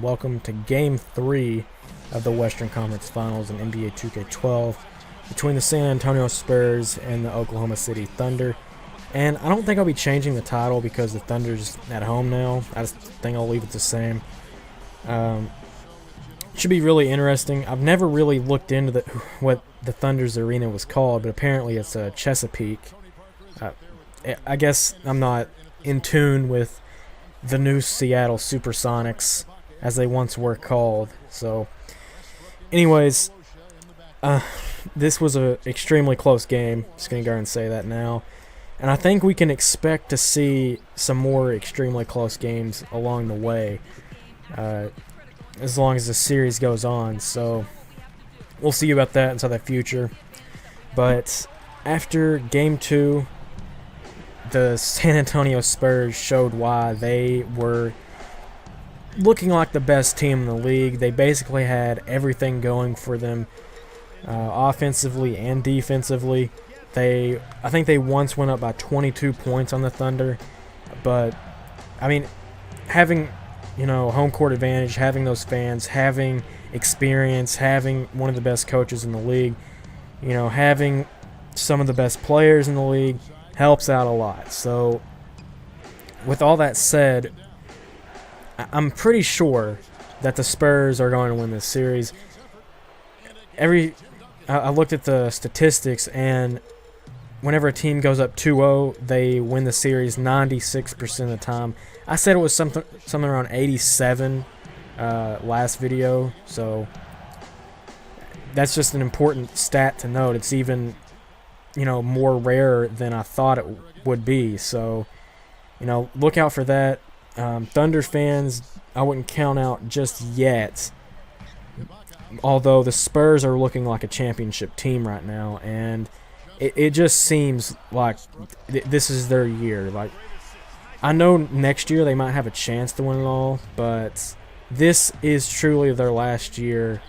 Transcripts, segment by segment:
welcome to Game 3 of the Western Conference Finals in NBA 2K12 between the San Antonio Spurs and the Oklahoma City Thunder. And I don't think I'll be changing the title because the Thunder's at home now. I just think I'll leave it the same. Should be really interesting. I've never really looked into what the Thunder's arena was called, but apparently it's Chesapeake. I guess I'm not in tune with the new Seattle Supersonics, as they once were called. So, anyways, this was an extremely close game. Just going to go ahead and say that now. And I think we can expect to see some more extremely close games along the way, as long as the series goes on. So, we'll see about that inside the future. But after Game 2, the San Antonio Spurs showed why they were looking like the best team in the league. They basically had everything going for them, offensively and defensively. I think they once went up by 22 points on the Thunder, but I mean, having home court advantage, having those fans, having experience, having one of the best coaches in the league, having some of the best players in the league helps out a lot. So, with all that said, I'm pretty sure that the Spurs are going to win this series. I looked at the statistics, and whenever a team goes up 2-0, they win the series 96% of the time. I said it was something around 87 last video, so that's just an important stat to note. It's even more rare than I thought it would be. So, look out for that. Thunder fans, I wouldn't count out just yet. Although the Spurs are looking like a championship team right now, and it just seems like this is their year. Like, I know next year they might have a chance to win it all, but this is truly their last year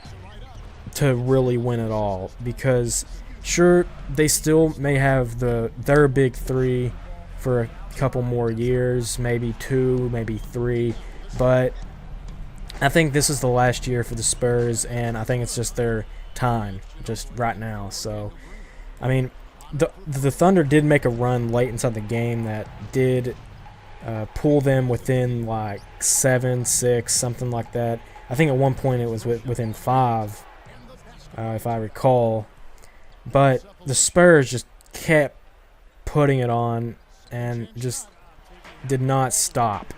to really win it all, because sure, they still may have their big three for a couple more years, maybe 2, maybe 3, but I think this is the last year for the Spurs, and I think it's just their time, just right now. So, I mean, the Thunder did make a run late inside the game that did pull them within like 7, 6, something like that. I think at one point it was within 5, if I recall. But the Spurs just kept putting it on and just did not stop.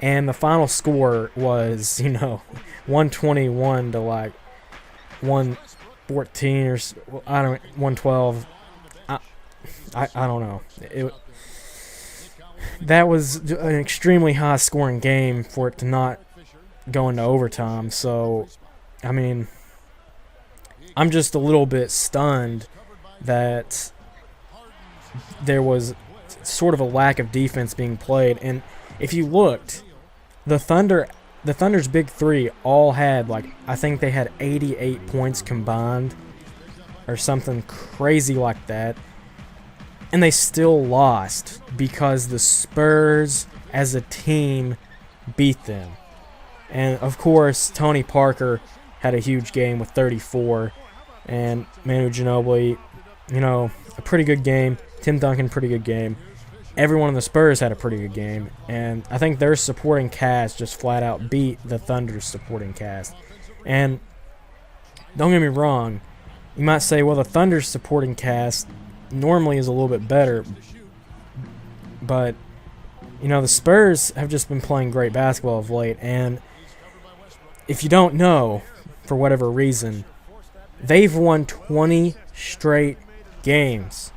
And the final score was, 121 to like 114 or 112. I don't know. That was an extremely high scoring game for it to not go into overtime. So, I mean, I'm just a little bit stunned that there was sort of a lack of defense being played. And if you looked, the Thunder's big three all had, I think they had 88 points combined or something crazy like that. And they still lost because the Spurs as a team beat them. And of course, Tony Parker had a huge game with 34. And Manu Ginobili, a pretty good game. Tim Duncan, pretty good game. Everyone on the Spurs had a pretty good game. And I think their supporting cast just flat out beat the Thunder's supporting cast. And don't get me wrong, you might say, well, the Thunder's supporting cast normally is a little bit better. But, the Spurs have just been playing great basketball of late. And if you don't know, for whatever reason, they've won 20 straight games.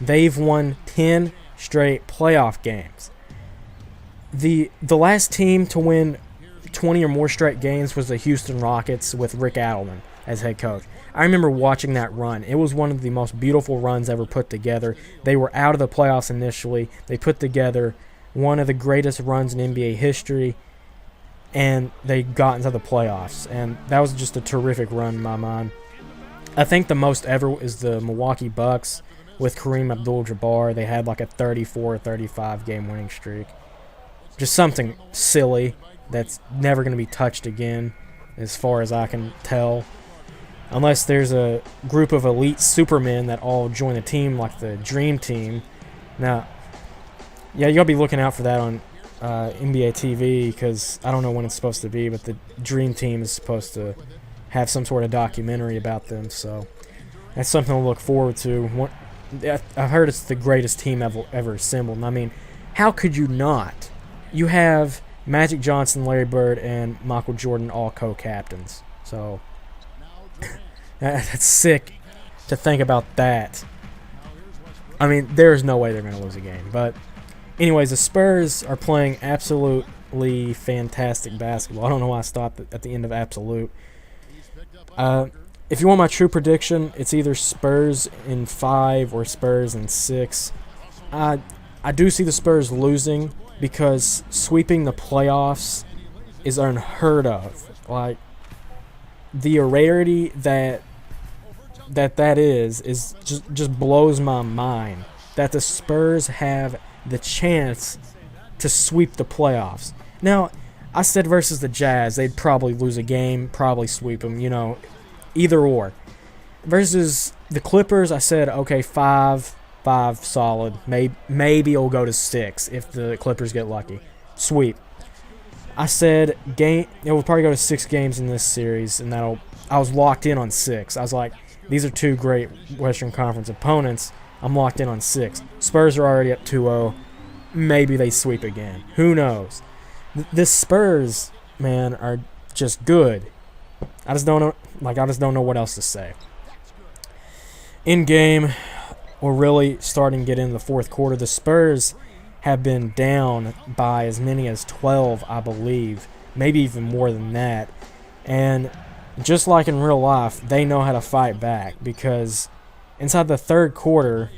They've won 10 straight playoff games. The last team to win 20 or more straight games was the Houston Rockets with Rick Adelman as head coach. I remember watching that run. It was one of the most beautiful runs ever put together. They were out of the playoffs initially. They put together one of the greatest runs in NBA history, and they got into the playoffs. And that was just a terrific run in my mind. I think the most ever is the Milwaukee Bucks with Kareem Abdul-Jabbar. They had like a 34-35 game winning streak. Just something silly, that's never going to be touched again, as far as I can tell. Unless there's a group of elite supermen that all join the team, like the Dream Team. Now, yeah, you'll be looking out for that on NBA TV, because I don't know when it's supposed to be, but the Dream Team is supposed to have some sort of documentary about them, so that's something to look forward to. I've heard it's the greatest team ever assembled, and I mean, how could you not? You have Magic Johnson, Larry Bird, and Michael Jordan all co-captains, so that's sick to think about that. I mean, there's no way they're going to lose a game. But anyways, the Spurs are playing absolutely fantastic basketball. I don't know why I stopped at the end of absolute. If you want my true prediction, it's either Spurs in 5 or Spurs in 6. I do see the Spurs losing, because sweeping the playoffs is unheard of. Like, the rarity that is just blows my mind, that the Spurs have the chance to sweep the playoffs. Now, I said versus the Jazz, they'd probably lose a game, probably sweep them, either or. Versus the Clippers, I said, okay, 5 solid. Maybe it'll go to 6 if the Clippers get lucky. Sweep. I said it will probably go to 6 games in this series, and I was locked in on 6. I was like, these are two great Western Conference opponents. I'm locked in on 6. Spurs are already up 2-0. Maybe they sweep again. Who knows? The Spurs, man, are just good. I just don't know what else to say. In game, we're really starting to get into the fourth quarter. The Spurs have been down by as many as 12, I believe, maybe even more than that. And just like in real life, they know how to fight back, because inside the third quarter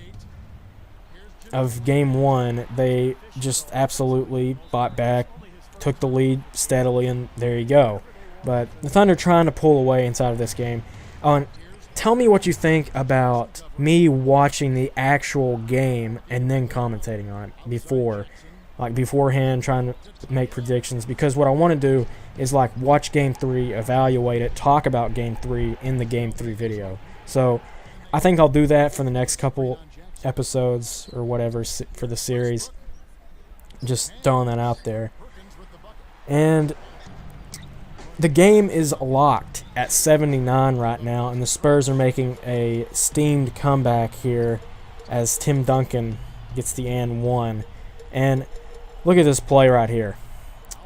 of Game 1, they just absolutely fought back, took the lead steadily, and there you go. But the Thunder trying to pull away inside of this game. Tell me what you think about me watching the actual game and then commentating on it beforehand, trying to make predictions, because what I want to do is watch Game 3, evaluate it, talk about Game 3 in the Game 3 video. So I think I'll do that for the next couple episodes or whatever for the series. Just throwing that out there. And the game is locked at 79 right now, and the Spurs are making a steamed comeback here as Tim Duncan gets the and one. And look at this play right here.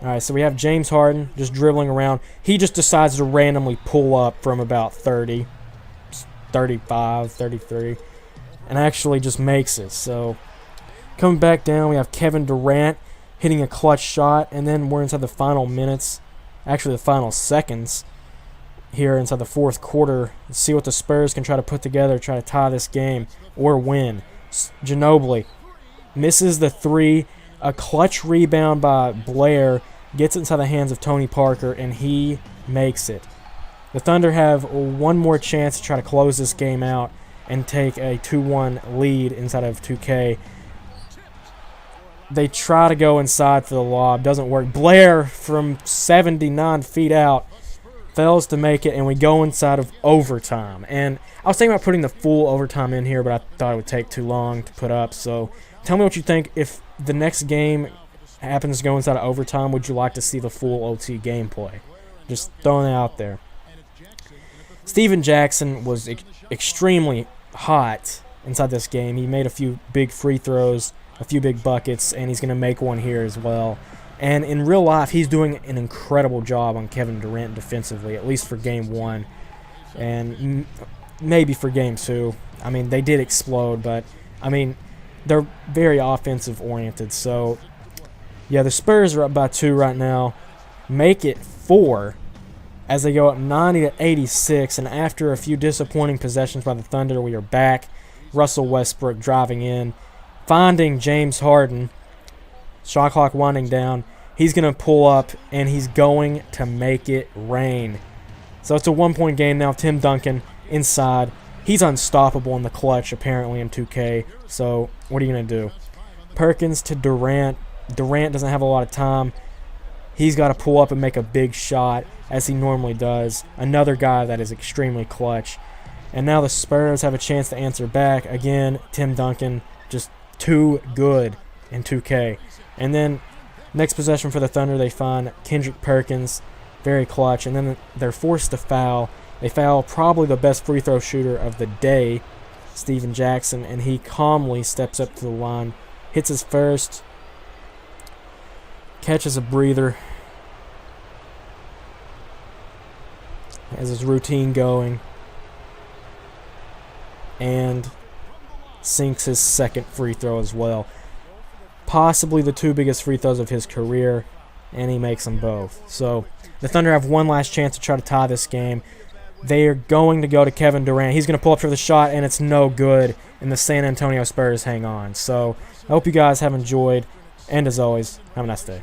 All right, so we have James Harden just dribbling around. He just decides to randomly pull up from about 30, 35, 33, and actually just makes it. So coming back down, we have Kevin Durant hitting a clutch shot, and then we're inside the final minutes, actually the final seconds here inside the fourth quarter. Let's see what the Spurs can try to put together, try to tie this game or win. Ginobili misses the 3. A clutch rebound by Blair gets inside the hands of Tony Parker, and he makes it. The Thunder have one more chance to try to close this game out and take a 2-1 lead inside of 2K. They try to go inside for the lob. Doesn't work. Blair from 79 feet out fails to make it, and we go inside of overtime. And I was thinking about putting the full overtime in here, but I thought it would take too long to put up. So tell me what you think. If the next game happens to go inside of overtime, would you like to see the full OT gameplay? Just throwing it out there. Steven Jackson was extremely hot inside this game. He made a few big free throws, a few big buckets, and he's going to make one here as well. And in real life, he's doing an incredible job on Kevin Durant defensively, at least for Game 1, and maybe for Game 2. I mean, they did explode, but, I mean, they're very offensive-oriented. So, yeah, the Spurs are up by 2 right now. Make it 4 as they go up 90-86, and after a few disappointing possessions by the Thunder, we are back. Russell Westbrook driving in, finding James Harden. Shot clock winding down. He's going to pull up, and he's going to make it rain. So it's a 1-point game now. Tim Duncan inside. He's unstoppable in the clutch, apparently, in 2K. So what are you going to do? Perkins to Durant. Durant doesn't have a lot of time. He's got to pull up and make a big shot, as he normally does. Another guy that is extremely clutch. And now the Spurs have a chance to answer back. Again, Tim Duncan, just too good in 2K. And then next possession for the Thunder, they find Kendrick Perkins, very clutch. And then they're forced to foul. They foul probably the best free throw shooter of the day, Steven Jackson, and he calmly steps up to the line, hits his first, catches a breather, has his routine going, and sinks his second free throw as well. Possibly the two biggest free throws of his career, and he makes them both. So the Thunder have one last chance to try to tie this game. They are going to go to Kevin Durant. He's going to pull up for the shot, and it's no good, and the San Antonio Spurs hang on. So I hope you guys have enjoyed, and as always, have a nice day.